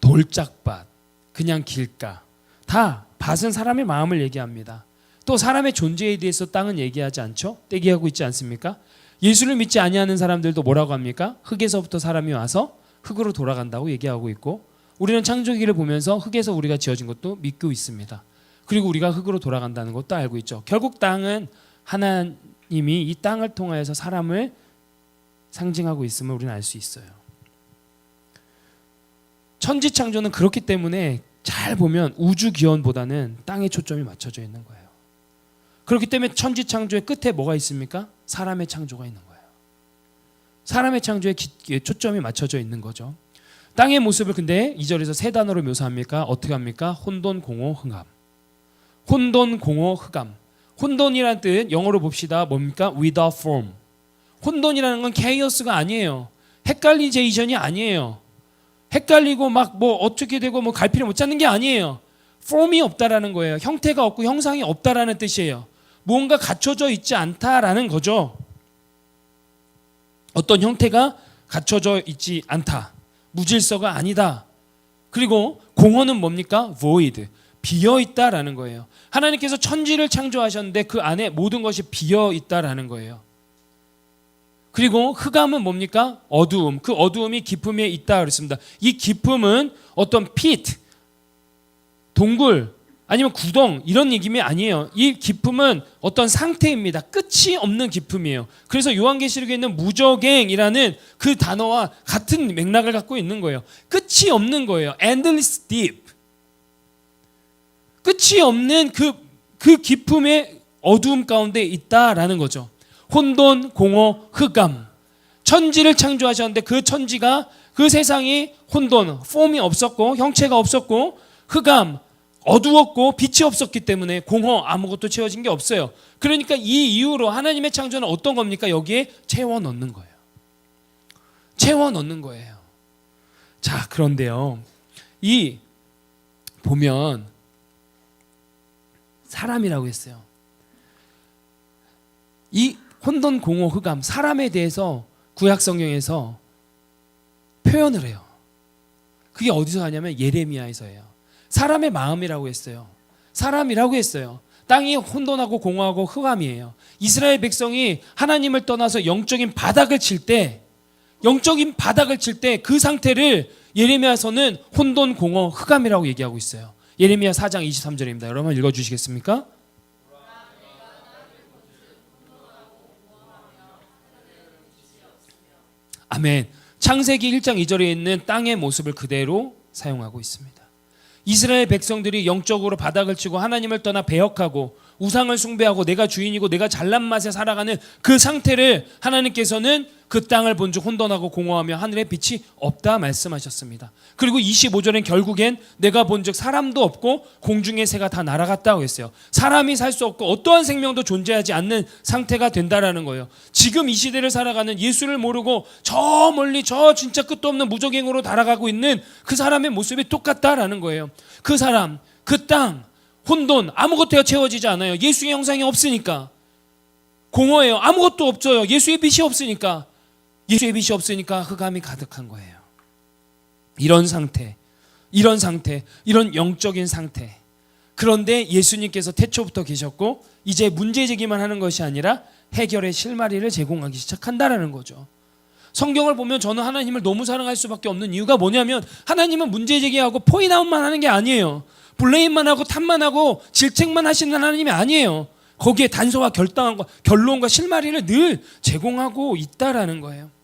돌짝밭, 그냥 길가. 다 밭은 사람의 마음을 얘기합니다. 또 사람의 존재에 대해서 땅은 얘기하지 않죠? 얘기하고 있지 않습니까? 예수를 믿지 아니하는 사람들도 뭐라고 합니까? 흙에서부터 사람이 와서 흙으로 돌아간다고 얘기하고 있고, 우리는 창조기를 보면서 흙에서 우리가 지어진 것도 믿고 있습니다. 그리고 우리가 흙으로 돌아간다는 것도 알고 있죠. 결국 땅은 하나님이 이 땅을 통하여서 사람을 상징하고 있음을 우리는 알 수 있어요. 천지창조는 그렇기 때문에 잘 보면 우주기원보다는 땅에 초점이 맞춰져 있는 거예요. 그렇기 때문에 천지창조의 끝에 뭐가 있습니까? 사람의 창조가 있는 거예요. 사람의 창조에 초점이 맞춰져 있는 거죠. 땅의 모습을 근데 2절에서 세 단어로 묘사합니까? 어떻게 합니까? 혼돈, 공허, 흑암. 혼돈, 공허, 흑암. 혼돈이라는 뜻 영어로 봅시다. 뭡니까? without form. 혼돈이라는 건 chaos가 아니에요. 헷갈리제이션이 아니에요. 헷갈리고 막 뭐 어떻게 되고 뭐 갈피를 못 잡는 게 아니에요. form이 없다라는 거예요. 형태가 없고 형상이 없다라는 뜻이에요. 무언가 갖춰져 있지 않다라는 거죠. 어떤 형태가 갖춰져 있지 않다. 무질서가 아니다. 그리고 공허는 뭡니까? void. 비어 있다라는 거예요. 하나님께서 천지를 창조하셨는데 그 안에 모든 것이 비어 있다라는 거예요. 그리고 흑암은 뭡니까? 어두움. 그 어두움이 깊음에 있다 그랬습니다. 이 깊음은 어떤 pit, 동굴, 아니면 구덩 이런 얘기면 아니에요. 이 깊음은 어떤 상태입니다. 끝이 없는 깊음이에요. 그래서 요한계시록에 있는 무저갱이라는 그 단어와 같은 맥락을 갖고 있는 거예요. 끝이 없는 거예요. endless deep. 끝이 없는 그 깊음의 어두움 가운데 있다라는 거죠. 혼돈, 공허, 흑암. 천지를 창조하셨는데 그 천지가, 그 세상이 혼돈, 폼이 없었고 형체가 없었고 흑암, 어두웠고 빛이 없었기 때문에 공허, 아무것도 채워진 게 없어요. 그러니까 이 이유로 하나님의 창조는 어떤 겁니까? 여기에 채워 넣는 거예요. 채워 넣는 거예요. 자, 그런데요. 이 보면 사람이라고 했어요. 이 혼돈, 공허, 흑암, 사람에 대해서 구약 성경에서 표현을 해요. 그게 어디서 하냐면 예레미야에서예요. 사람의 마음이라고 했어요. 사람이라고 했어요. 땅이 혼돈하고 공허하고 흑암이에요. 이스라엘 백성이 하나님을 떠나서 영적인 바닥을 칠 때 그 상태를 예레미야서는 혼돈, 공허, 흑암이라고 얘기하고 있어요. 예레미야 4장 23절입니다. 여러분 읽어주시겠습니까? 아멘. 창세기 1장 2절에 있는 땅의 모습을 그대로 사용하고 있습니다. 이스라엘 백성들이 영적으로 바닥을 치고 하나님을 떠나 배역하고 우상을 숭배하고 내가 주인이고 내가 잘난 맛에 살아가는 그 상태를 하나님께서는 그 땅을 본즉 혼돈하고 공허하며 하늘에 빛이 없다 말씀하셨습니다. 그리고 25절엔 결국엔 내가 본즉 사람도 없고 공중의 새가 다 날아갔다고 했어요. 사람이 살 수 없고 어떠한 생명도 존재하지 않는 상태가 된다라는 거예요. 지금 이 시대를 살아가는 예수를 모르고 저 멀리 저 진짜 끝도 없는 무저갱으로 달아가고 있는 그 사람의 모습이 똑같다라는 거예요. 그 사람, 그 땅, 혼돈, 아무것도 채워지지 않아요. 예수의 형상이 없으니까. 공허해요. 아무것도 없어요. 예수의 빛이 없으니까. 예수의 빛이 없으니까 흑암이 가득한 거예요. 이런 상태, 이런 영적인 상태. 그런데 예수님께서 태초부터 계셨고 이제 문제 제기만 하는 것이 아니라 해결의 실마리를 제공하기 시작한다라는 거죠. 성경을 보면 저는 하나님을 너무 사랑할 수밖에 없는 이유가 뭐냐면 하나님은 문제 제기하고 포인아웃만 하는 게 아니에요. 블레임만 하고 탓만 하고 질책만 하시는 하나님이 아니에요. 거기에 단서와 결론과 실마리를 늘 제공하고 있다라는 거예요.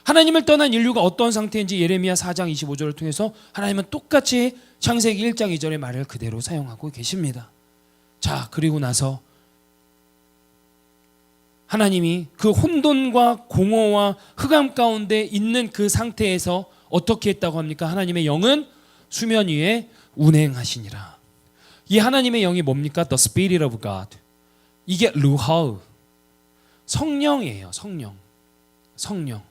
하나님을 떠난 인류가 어떤 상태인지 예레미야 4장 25절을 통해서 하나님은 똑같이 창세기 1장 2절의 말을 그대로 사용하고 계십니다. 자, 그리고 나서 하나님이 그 혼돈과 공허와 흑암 가운데 있는 그 상태에서 어떻게 했다고 합니까? 하나님의 영은 수면 위에 운행하시니라. 이 하나님의 영이 뭡니까? The Spirit of God. 이게 루하우, 성령이에요. 성령.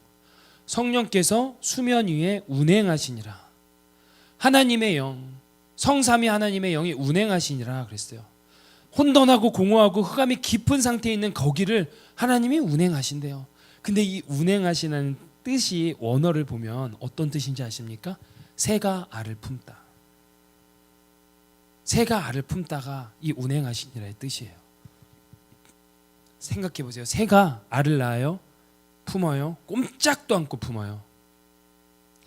성령께서 수면 위에 운행하시니라. 하나님의 영, 성삼위 하나님의 영이 운행하시니라 그랬어요. 혼돈하고 공허하고 흑암이 깊은 상태에 있는 거기를 하나님이 운행하신대요. 근데 이 운행하시는 뜻이 원어를 보면 어떤 뜻인지 아십니까? 새가 알을 품다. 새가 알을 품다가 이 운행하시니라의 뜻이에요. 생각해 보세요. 새가 알을 낳아요, 품어요, 꼼짝도 않고 품어요.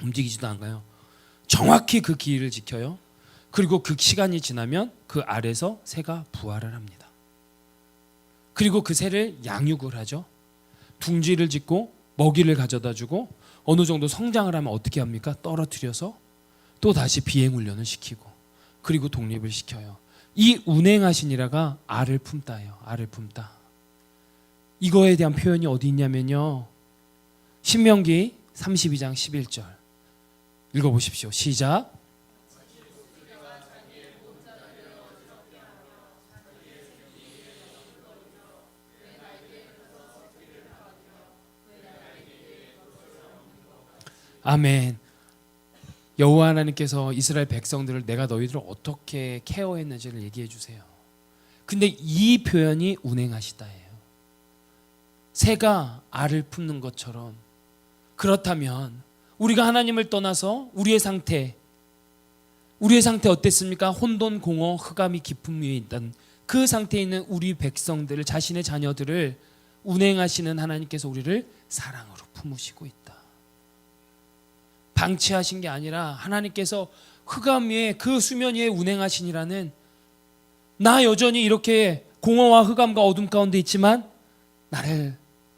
움직이지도 않아요. 정확히 그 기일을 지켜요. 그리고 그 시간이 지나면 그 알에서 새가 부화를 합니다. 그리고 그 새를 양육을 하죠. 둥지를 짓고 먹이를 가져다 주고 어느 정도 성장을 하면 어떻게 합니까? 떨어뜨려서 또 다시 비행훈련을 시키고 그리고 독립을 시켜요. 이 운행하시니라가 알을 품다예요. 알을 품다. 이거에 대한 표현이 어디 있냐면요, 신명기 32장 11절 읽어보십시오. 시작. 아멘. 여호와 하나님께서 이스라엘 백성들을 내가 너희들을 어떻게 케어했는지를 얘기해 주세요. 근데 이 표현이 운행하시다예요. 새가 알을 품는 것처럼. 그렇다면 우리가 하나님을 떠나서 우리의 상태 어땠습니까? 혼돈공허 흑암이 깊음 위에 있던 그 상태에 있는 우리 백성들을, 자신의 자녀들을 운행하시는 하나님께서 우리를 사랑으로 품으시고 있다. 방치하신 게 아니라 하나님께서 흑암 위에, 그 수면 위에 운행하시니라는, 나 여전히 이렇게 공허와 흑암과 어둠 가운데 있지만 나를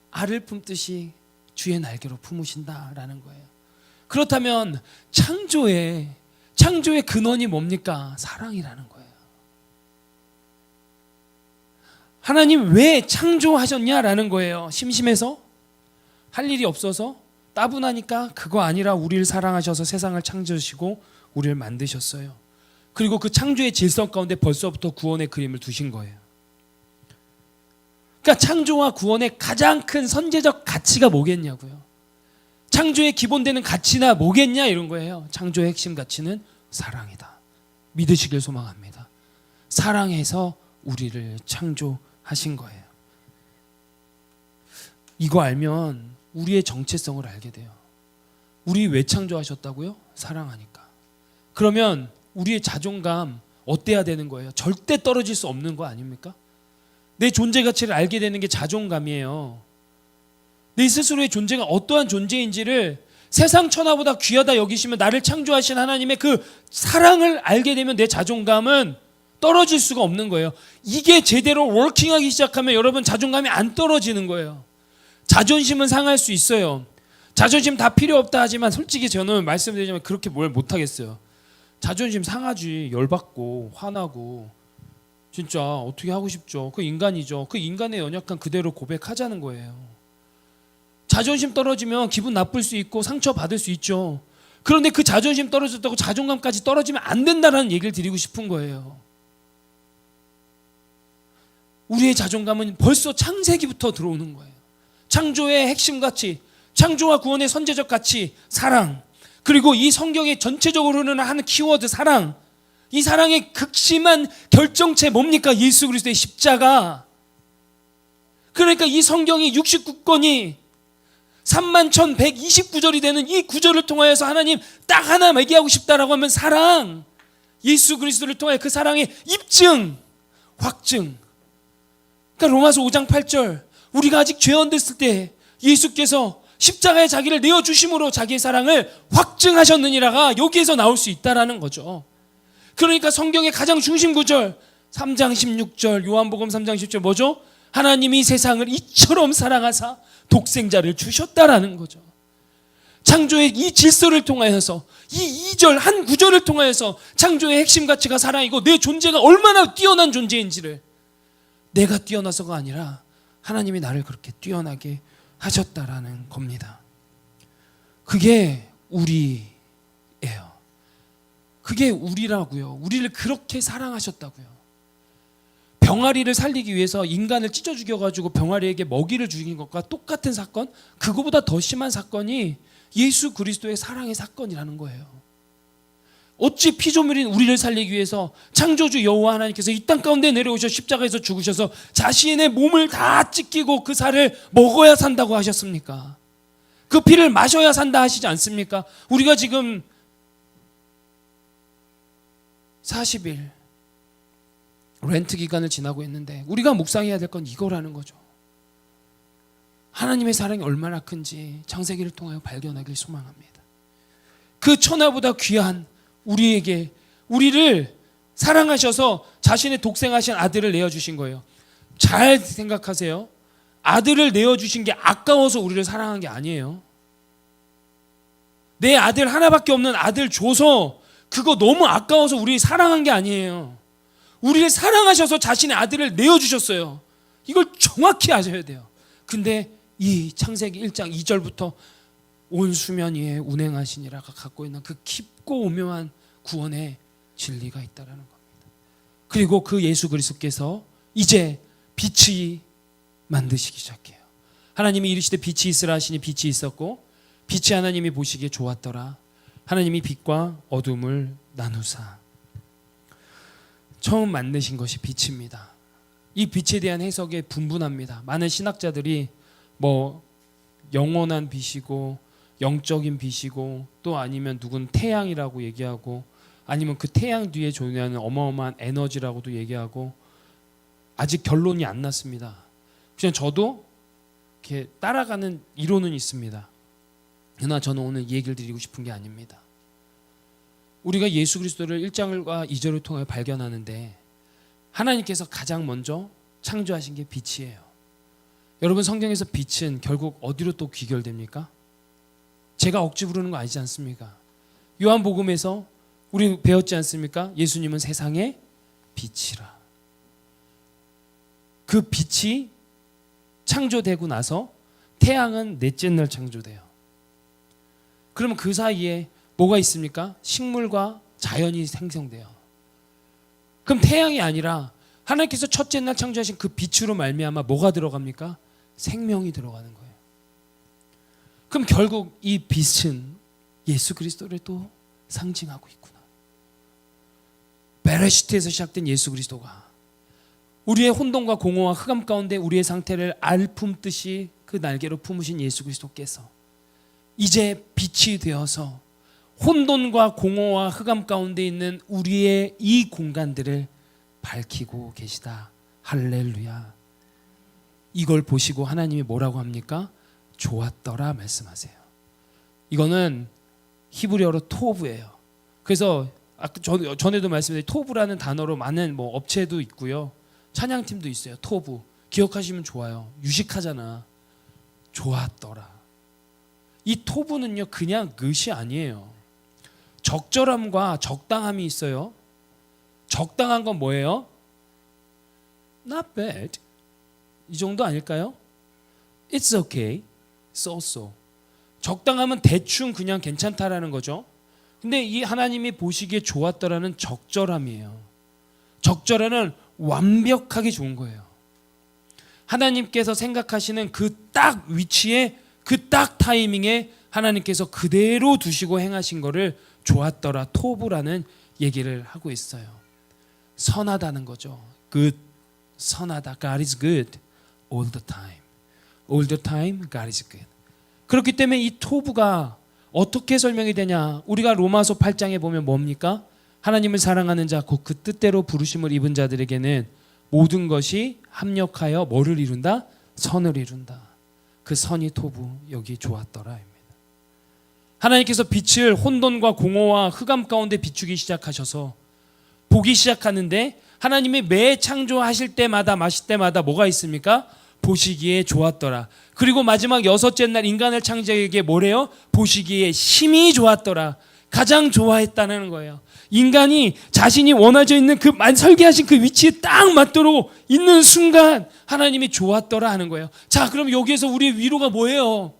알을 품듯이 주의 날개로 품으신다라는 거예요. 그렇다면 창조의 근원이 뭡니까? 사랑이라는 거예요. 하나님 왜 창조하셨냐라는 거예요. 심심해서? 할 일이 없어서? 따분하니까? 그거 아니라 우리를 사랑하셔서 세상을 창조하시고 우리를 만드셨어요. 그리고 그 창조의 질서 가운데 벌써부터 구원의 그림을 두신 거예요. 그러니까 창조와 구원의 가장 큰 선제적 가치가 뭐겠냐고요. 창조의 기본되는 가치나 뭐겠냐 이런 거예요. 창조의 핵심 가치는 사랑이다. 믿으시길 소망합니다. 사랑해서 우리를 창조하신 거예요. 이거 알면 우리의 정체성을 알게 돼요. 우리 왜 창조하셨다고요? 사랑하니까. 그러면 우리의 자존감 어때야 되는 거예요? 절대 떨어질 수 없는 거 아닙니까? 내 존재 가치를 알게 되는 게 자존감이에요. 내 스스로의 존재가 어떠한 존재인지를 세상 천하보다 귀하다 여기시면 나를 창조하신 하나님의 그 사랑을 알게 되면 내 자존감은 떨어질 수가 없는 거예요. 이게 제대로 워킹하기 시작하면 여러분 자존감이 안 떨어지는 거예요. 자존심은 상할 수 있어요. 자존심 다 필요 없다 하지만 솔직히 저는 말씀드리자면 그렇게 뭘 못하겠어요. 자존심 상하지. 열받고 화나고 진짜 어떻게 하고 싶죠. 그 인간이죠. 그 인간의 연약한 그대로 고백하자는 거예요. 자존심 떨어지면 기분 나쁠 수 있고 상처받을 수 있죠. 그런데 그 자존심 떨어졌다고 자존감까지 떨어지면 안 된다는 얘기를 드리고 싶은 거예요. 우리의 자존감은 벌써 창세기부터 들어오는 거예요. 창조의 핵심 가치, 창조와 구원의 선제적 가치, 사랑. 그리고 이 성경의 전체적으로 흐르는 한 키워드 사랑. 이 사랑의 극심한 결정체 뭡니까? 예수 그리스도의 십자가. 그러니까 이 성경이 69권이 31,129절이 되는 이 구절을 통하여서 하나님 딱 하나 얘기하고 싶다라고 하면 사랑. 예수 그리스도를 통하여 그 사랑의 입증, 확증. 그러니까 로마서 5장 8절, 우리가 아직 죄원 됐을 때 예수께서 십자가에 자기를 내어주심으로 자기의 사랑을 확증하셨느니라가 여기에서 나올 수 있다라는 거죠. 그러니까 성경의 가장 중심 구절 3장 16절, 요한복음 3장 10절 뭐죠? 하나님이 세상을 이처럼 사랑하사 독생자를 주셨다라는 거죠. 창조의 이 질서를 통하여서 이 2절 한 구절을 통하여서 창조의 핵심 가치가 사랑이고 내 존재가 얼마나 뛰어난 존재인지를, 내가 뛰어나서가 아니라 하나님이 나를 그렇게 뛰어나게 하셨다라는 겁니다. 그게 우리예요. 그게 우리라고요. 우리를 그렇게 사랑하셨다고요. 병아리를 살리기 위해서 인간을 찢어 죽여가지고 병아리에게 먹이를 주긴 것과 똑같은 사건, 그거보다 더 심한 사건이 예수 그리스도의 사랑의 사건이라는 거예요. 어찌 피조물인 우리를 살리기 위해서 창조주 여호와 하나님께서 이 땅 가운데 내려오셔 십자가에서 죽으셔서 자신의 몸을 다 찢기고 그 살을 먹어야 산다고 하셨습니까? 그 피를 마셔야 산다 하시지 않습니까? 우리가 지금 40일 렌트 기간을 지나고 있는데 우리가 묵상해야 될 건 이거라는 거죠. 하나님의 사랑이 얼마나 큰지 창세기를 통하여 발견하길 소망합니다. 그 천하보다 귀한 우리에게 우리를 사랑하셔서 자신의 독생하신 아들을 내어주신 거예요. 잘 생각하세요. 아들을 내어주신 게 아까워서 우리를 사랑한 게 아니에요. 내 아들 하나밖에 없는 아들 줘서 그거 너무 아까워서 우리를 사랑한 게 아니에요. 우리를 사랑하셔서 자신의 아들을 내어주셨어요. 이걸 정확히 아셔야 돼요. 근데 이 창세기 1장 2절부터 온 수면 위에 운행하시니라가 갖고 있는 그 깊고 오묘한 구원의 진리가 있다라는 겁니다. 그리고 그 예수 그리스도께서 이제 빛이 만드시기 시작해요. 하나님이 이르시되 빛이 있으라 하시니 빛이 있었고 빛이 하나님이 보시기에 좋았더라. 하나님이 빛과 어둠을 나누사. 처음 만드신 것이 빛입니다. 이 빛에 대한 해석에 분분합니다. 많은 신학자들이 뭐 영원한 빛이고 영적인 빛이고 또 아니면 누군 태양이라고 얘기하고 아니면 그 태양 뒤에 존재하는 어마어마한 에너지라고도 얘기하고 아직 결론이 안 났습니다. 그냥 저도 이렇게 따라가는 이론은 있습니다. 그러나 저는 오늘 이 얘기를 드리고 싶은 게 아닙니다. 우리가 예수 그리스도를 1장과 2절을 통해 발견하는데 하나님께서 가장 먼저 창조하신 게 빛이에요. 여러분 성경에서 빛은 결국 어디로 또 귀결됩니까? 제가 억지 부르는 거 아니지 않습니까? 요한복음에서 우리 배웠지 않습니까? 예수님은 세상의 빛이라. 그 빛이 창조되고 나서 태양은 넷째 날 창조돼요. 그러면 그 사이에 뭐가 있습니까? 식물과 자연이 생성돼요. 그럼 태양이 아니라 하나님께서 첫째 날 창조하신 그 빛으로 말미암아 뭐가 들어갑니까? 생명이 들어가는 거예요. 그럼 결국 이 빛은 예수 그리스도를 또 상징하고 있구나. 베레시트에서 시작된 예수 그리스도가 우리의 혼돈과 공허와 흑암 가운데 우리의 상태를 알품듯이 그 날개로 품으신 예수 그리스도께서 이제 빛이 되어서 혼돈과 공허와 흑암 가운데 있는 우리의 이 공간들을 밝히고 계시다. 할렐루야. 이걸 보시고 하나님이 뭐라고 합니까? 좋았더라 말씀하세요. 이거는 히브리어로 토브예요. 그래서 전에도 말씀드린 토브라는 단어로 많은 뭐 업체도 있고요. 찬양팀도 있어요. 토브. 기억하시면 좋아요. 유식하잖아. 좋았더라. 이 토브는요 그냥 것이 아니에요. 적절함과 적당함이 있어요. 적당한 건 뭐예요? Not bad. 이 정도 아닐까요? It's okay. So. 적당함은 대충 그냥 괜찮다라는 거죠. 근데 이 하나님이 보시기에 좋았더라는 적절함이에요. 적절함은 완벽하게 좋은 거예요. 하나님께서 생각하시는 그 딱 위치에 그 딱 타이밍에 하나님께서 그대로 두시고 행하신 거를 좋았더라 토브라는 얘기를 하고 있어요. 선하다는 거죠. good, 선하다. God is good all the time. all the time God is good. 그렇기 때문에 이 토브가 어떻게 설명이 되냐? 우리가 로마서 8장에 보면 뭡니까? 하나님을 사랑하는 자 곧 그 뜻대로 부르심을 입은 자들에게는 모든 것이 합력하여 뭐를 이룬다? 선을 이룬다. 그 선이 토부 여기 좋았더라입니다. 하나님께서 빛을 혼돈과 공허와 흑암 가운데 비추기 시작하셔서 보기 시작하는데 하나님이 매 창조하실 때마다 마실 때마다 뭐가 있습니까? 보시기에 좋았더라. 그리고 마지막 여섯째 날 인간을 창조에게 뭐래요? 보시기에 심히 좋았더라. 가장 좋아했다는 거예요. 인간이 자신이 원하져 있는 그 설계하신 그 위치에 딱 맞도록 있는 순간 하나님이 좋았더라 하는 거예요. 자, 그럼 여기에서 우리의 위로가 뭐예요?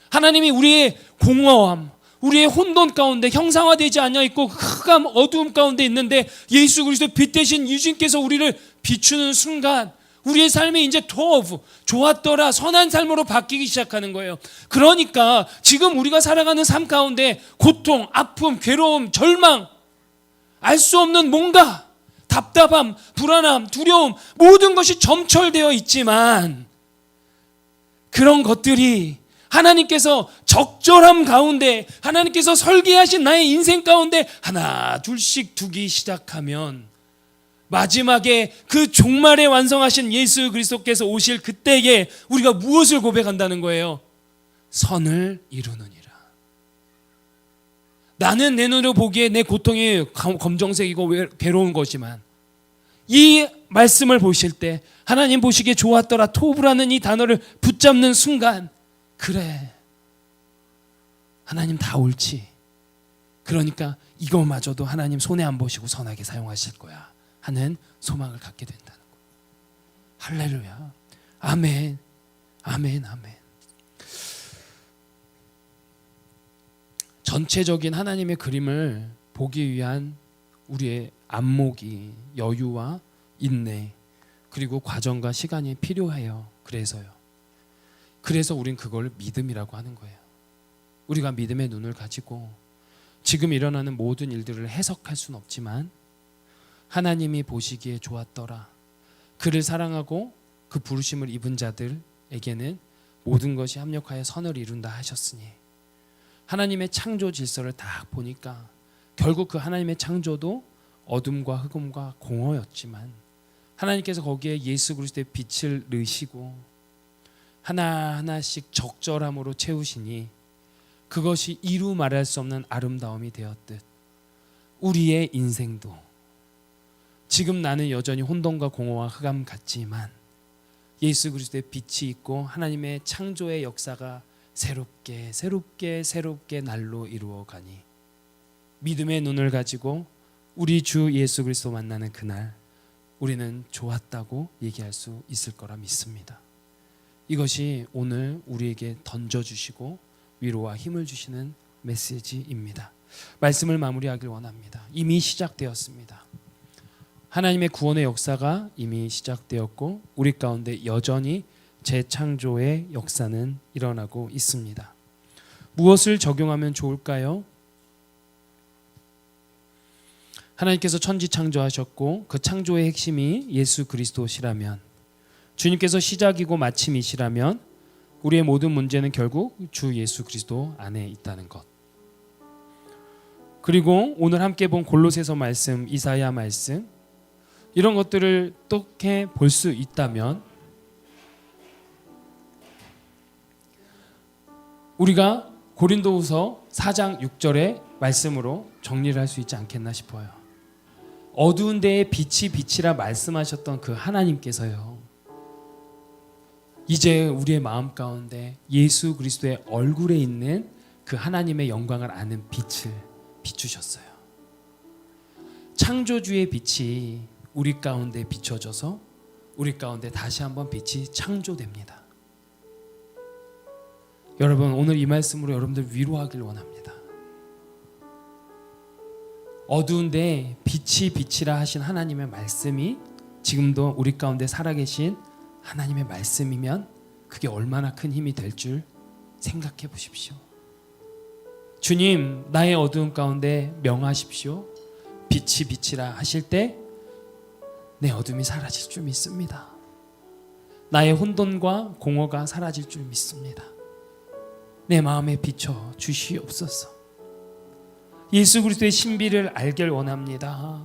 하나님이 우리의 공허함, 우리의 혼돈 가운데 형상화되지 않아 있고 흑암 어두움 가운데 있는데 예수 그리스도 빛 대신 유진께서 우리를 비추는 순간 우리의 삶이 이제 토브, 좋았더라, 선한 삶으로 바뀌기 시작하는 거예요. 그러니까 지금 우리가 살아가는 삶 가운데 고통, 아픔, 괴로움, 절망, 알 수 없는 뭔가 답답함, 불안함, 두려움 모든 것이 점철되어 있지만 그런 것들이 하나님께서 적절함 가운데 하나님께서 설계하신 나의 인생 가운데 하나 둘씩 두기 시작하면 마지막에 그 종말에 완성하신 예수 그리스도께서 오실 그때에 우리가 무엇을 고백한다는 거예요? 선을 이루느니라. 나는 내 눈으로 보기에 내 고통이 검정색이고 괴로운 거지만 이 말씀을 보실 때 하나님 보시기에 좋았더라 토브라는 이 단어를 붙잡는 순간, 그래 하나님 다 옳지, 그러니까 이거마저도 하나님 손해 안 보시고 선하게 사용하실 거야 하는 소망을 갖게 된다는 거. 할렐루야. 아멘. 아멘. 아멘. 전체적인 하나님의 그림을 보기 위한 우리의 안목이, 여유와 인내, 그리고 과정과 시간이 필요해요. 그래서 우린 그걸 믿음이라고 하는 거예요. 우리가 믿음의 눈을 가지고 지금 일어나는 모든 일들을 해석할 수는 없지만 하나님이 보시기에 좋았더라, 그를 사랑하고 그 부르심을 입은 자들에게는 모든 것이 합력하여 선을 이룬다 하셨으니, 하나님의 창조 질서를 딱 보니까 결국 그 하나님의 창조도 어둠과 흑암과 공허였지만 하나님께서 거기에 예수 그리스도의 빛을 넣으시고 하나하나씩 적절함으로 채우시니 그것이 이루 말할 수 없는 아름다움이 되었듯 우리의 인생도 지금 나는 여전히 혼돈과 공허와 흑암 같지만 예수 그리스도의 빛이 있고 하나님의 창조의 역사가 새롭게 날로 이루어가니 믿음의 눈을 가지고 우리 주 예수 그리스도 만나는 그날 우리는 좋았다고 얘기할 수 있을 거라 믿습니다. 이것이 오늘 우리에게 던져주시고 위로와 힘을 주시는 메시지입니다. 말씀을 마무리하길 원합니다. 이미 시작되었습니다. 하나님의 구원의 역사가 이미 시작되었고 우리 가운데 여전히 재창조의 역사는 일어나고 있습니다. 무엇을 적용하면 좋을까요? 하나님께서 천지 창조하셨고 그 창조의 핵심이 예수 그리스도시라면, 주님께서 시작이고 마침이시라면 우리의 모든 문제는 결국 주 예수 그리스도 안에 있다는 것. 그리고 오늘 함께 본 골로새서 말씀, 이사야 말씀, 이런 것들을 어떻게 볼 수 있다면 우리가 고린도후서 4장 6절의 말씀으로 정리를 할 수 있지 않겠나 싶어요. 어두운 데에 빛이라 말씀하셨던 그 하나님께서요, 이제 우리의 마음 가운데 예수 그리스도의 얼굴에 있는 그 하나님의 영광을 아는 빛을 비추셨어요. 창조주의 빛이 우리 가운데 비춰져서 우리 가운데 다시 한번 빛이 창조됩니다. 여러분, 오늘 이 말씀으로 여러분들 위로하길 원합니다. 어두운데 빛이라 하신 하나님의 말씀이 지금도 우리 가운데 살아계신 하나님의 말씀이면 그게 얼마나 큰 힘이 될 줄 생각해 보십시오. 주님, 나의 어두운 가운데 명하십시오. 빛이라 하실 때 내 어둠이 사라질 줄 믿습니다. 나의 혼돈과 공허가 사라질 줄 믿습니다. 내 마음에 비춰 주시옵소서. 예수 그리스도의 신비를 알길 원합니다.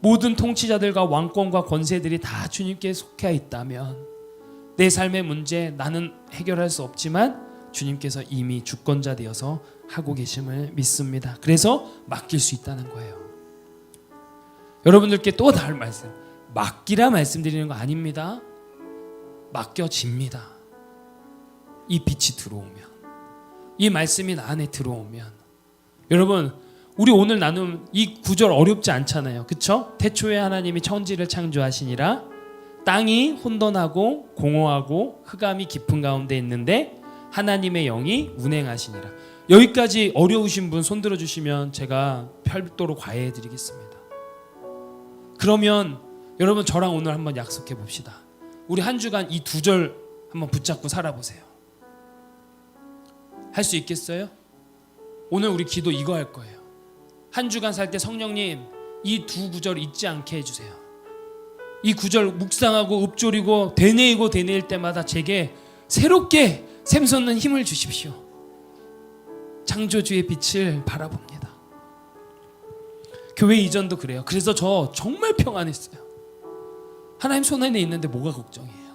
모든 통치자들과 왕권과 권세들이 다 주님께 속해 있다면 내 삶의 문제 나는 해결할 수 없지만 주님께서 이미 주권자 되어서 하고 계심을 믿습니다. 그래서 맡길 수 있다는 거예요. 여러분들께 또 다른 말씀, 맡기라 말씀드리는 거 아닙니다. 맡겨집니다. 이 빛이 들어오면, 이 말씀이 나 안에 들어오면. 여러분, 우리 오늘 나눈 이 구절 어렵지 않잖아요. 그렇죠? 태초에 하나님이 천지를 창조하시니라. 땅이 혼돈하고 공허하고 흑암이 깊은 가운데 있는데 하나님의 영이 운행하시니라. 여기까지 어려우신 분 손들어 주시면 제가 별도로 과외해 드리겠습니다. 그러면 여러분, 저랑 오늘 한번 약속해 봅시다. 우리 한 주간 이 두 절 한번 붙잡고 살아보세요. 할 수 있겠어요? 오늘 우리 기도 이거 할 거예요. 한 주간 살 때 성령님 이 두 구절 잊지 않게 해주세요. 이 구절 묵상하고 읊조리고 되뇌일 때마다 제게 새롭게 샘솟는 힘을 주십시오. 창조주의 빛을 바라봅니다. 교회 이전도 그래요. 그래서 저 정말 평안했어요. 하나님 손 안에 있는데 뭐가 걱정이에요?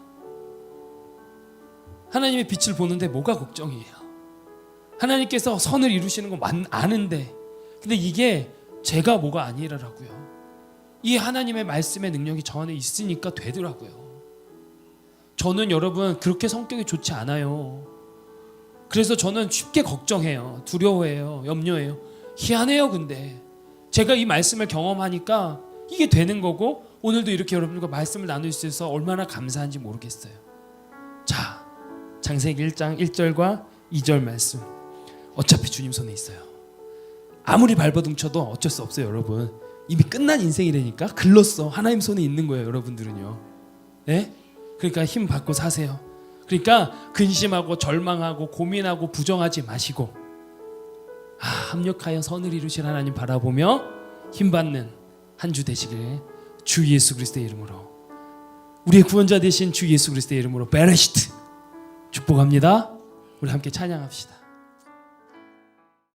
하나님의 빛을 보는데 뭐가 걱정이에요? 하나님께서 선을 이루시는 거 아는데, 근데 이게 제가 뭐가 아니라고요. 이 하나님의 말씀의 능력이 저 안에 있으니까 되더라고요. 저는 여러분 그렇게 성격이 좋지 않아요. 그래서 저는 쉽게 걱정해요. 두려워해요. 염려해요. 희한해요. 근데 제가 이 말씀을 경험하니까 이게 되는 거고, 오늘도 이렇게 여러분들과 말씀을 나눌 수 있어서 얼마나 감사한지 모르겠어요. 자, 창세기 1장 1절과 2절 말씀. 어차피 주님 손에 있어요. 아무리 발버둥쳐도 어쩔 수 없어요. 여러분 이미 끝난 인생이라니까. 글렀어. 하나님 손에 있는 거예요. 여러분들은요. 네? 그러니까 힘 받고 사세요. 그러니까 근심하고 절망하고 고민하고 부정하지 마시고, 합력하여 선을 이루실 하나님 바라보며 힘받는 한 주 되시길 주 예수 그리스도의 이름으로, 우리의 구원자 되신 주 예수 그리스도의 이름으로 베레시트 축복합니다. 우리 함께 찬양합시다.